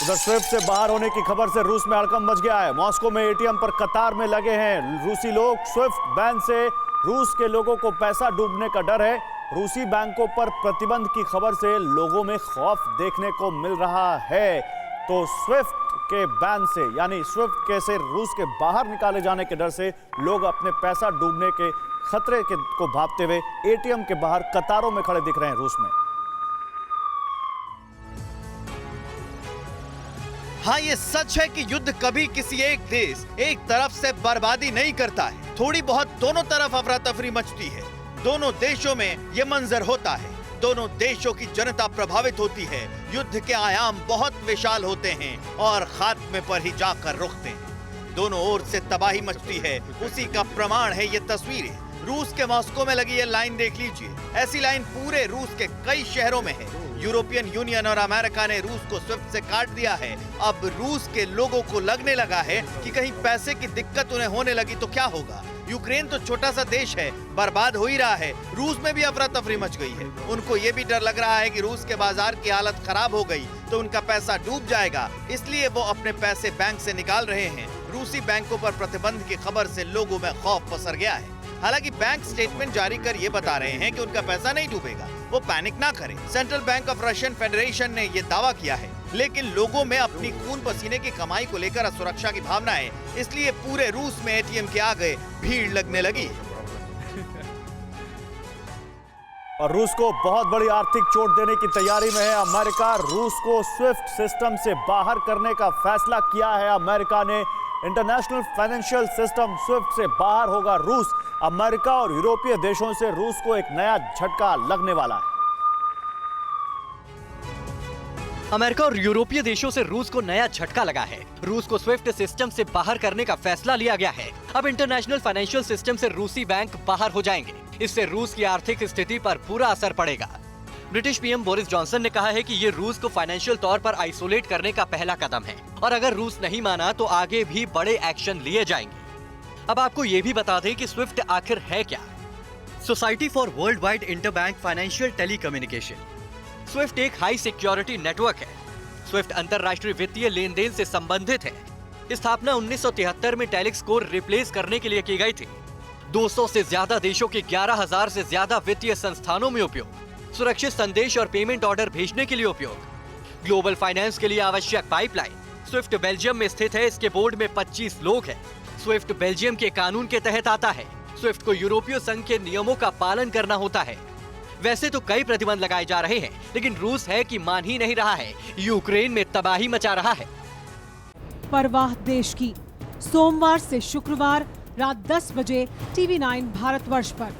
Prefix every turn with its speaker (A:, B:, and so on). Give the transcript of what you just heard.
A: उधर स्विफ्ट से बाहर होने की खबर से रूस में हड़कंप मच गया है। मॉस्को में एटीएम पर कतार में लगे हैं रूसी लोग। स्विफ्ट बैन से रूस के लोगों को पैसा डूबने का डर है। रूसी बैंकों पर प्रतिबंध की खबर से लोगों में खौफ देखने को मिल रहा है। तो स्विफ्ट के बैन से यानी स्विफ्ट के से रूस के बाहर निकाले जाने के डर से लोग अपने पैसा डूबने के खतरे को भांपते हुए एटीएम के बाहर कतारों में खड़े दिख रहे हैं रूस में।
B: हाँ, ये सच है कि युद्ध कभी किसी एक देश एक तरफ से बर्बादी नहीं करता है। थोड़ी बहुत दोनों तरफ अफरा तफरी मचती है। दोनों देशों में ये मंजर होता है। दोनों देशों की जनता प्रभावित होती है। युद्ध के आयाम बहुत विशाल होते हैं और खात्मे पर ही जाकर रुकते हैं। दोनों ओर से तबाही मचती है। उसी का प्रमाण है ये तस्वीरें। रूस के मॉस्को में लगी ये लाइन देख लीजिए। ऐसी लाइन पूरे रूस के कई शहरों में है। यूरोपियन यूनियन और अमेरिका ने रूस को स्विफ्ट से काट दिया है। अब रूस के लोगों को लगने लगा है कि कहीं पैसे की दिक्कत उन्हें होने लगी तो क्या होगा। यूक्रेन तो छोटा सा देश है, बर्बाद हो ही रहा है। रूस में भी अफरा तफरी मच गई है। उनको ये भी डर लग रहा है कि रूस के बाजार की हालत खराब हो गई तो उनका पैसा डूब जाएगा, इसलिए वो अपने पैसे बैंक से निकाल रहे हैं। रूसी बैंकों पर प्रतिबंध की खबर से लोगों में खौफ पसर गया है। हालांकि बैंक स्टेटमेंट जारी कर ये बता रहे हैं कि उनका पैसा नहीं डूबेगा, वो पैनिक ना करें। Central bank of Russian federation ने ये दावा किया है, लेकिन लोगों में अपनी खून पसीने की कमाई को लेकर असुरक्षा की भावना है, इसलिए पूरे रूस में एटीएम के आगे भीड़ लगने लगी।
A: और रूस को बहुत बड़ी आर्थिक चोट देने की तैयारी में है अमेरिका। रूस को स्विफ्ट सिस्टम से बाहर करने का फैसला किया है अमेरिका ने। इंटरनेशनल फाइनेंशियल सिस्टम स्विफ्ट से बाहर होगा रूस। अमेरिका और यूरोपीय देशों से रूस को एक नया झटका लगने वाला है।
C: अमेरिका और यूरोपीय देशों से रूस को नया झटका लगा है। रूस को स्विफ्ट सिस्टम से बाहर करने का फैसला लिया गया है। अब इंटरनेशनल फाइनेंशियल सिस्टम से रूसी बैंक बाहर हो जाएंगे। इससे रूस की आर्थिक स्थिति पर पूरा असर पड़ेगा। ब्रिटिश पीएम बोरिस जॉनसन ने कहा है कि ये रूस को फाइनेंशियल तौर पर आइसोलेट करने का पहला कदम है और अगर रूस नहीं माना तो आगे भी बड़े एक्शन लिए जाएंगे। अब आपको ये भी बता दें कि स्विफ्ट आखिर है क्या। Society for world wide interbank financial telecommunication. Swift एक हाई सिक्योरिटी नेटवर्क है। स्विफ्ट अंतरराष्ट्रीय वित्तीय लेन देन से संबंधित है। स्थापना 1973 में टेलिक्स को रिप्लेस करने के लिए की गई थी। 200 से ज्यादा देशों के 11,000 से ज्यादा वित्तीय संस्थानों में उपयोग। सुरक्षित संदेश और पेमेंट ऑर्डर भेजने के लिए उपयोग। ग्लोबल फाइनेंस के लिए आवश्यक पाइपलाइन। स्विफ्ट बेल्जियम में स्थित है। इसके बोर्ड में 25 लोग हैं। स्विफ्ट बेल्जियम के कानून के तहत आता है। स्विफ्ट को यूरोपीय संघ के नियमों का पालन करना होता है। वैसे तो कई प्रतिबंध लगाए जा रहे हैं, लेकिन रूस है कि मान ही नहीं रहा है। यूक्रेन में तबाही मचा रहा है।
D: परवाह देश की, सोमवार से शुक्रवार रात 10 बजे TV9 भारतवर्ष पर।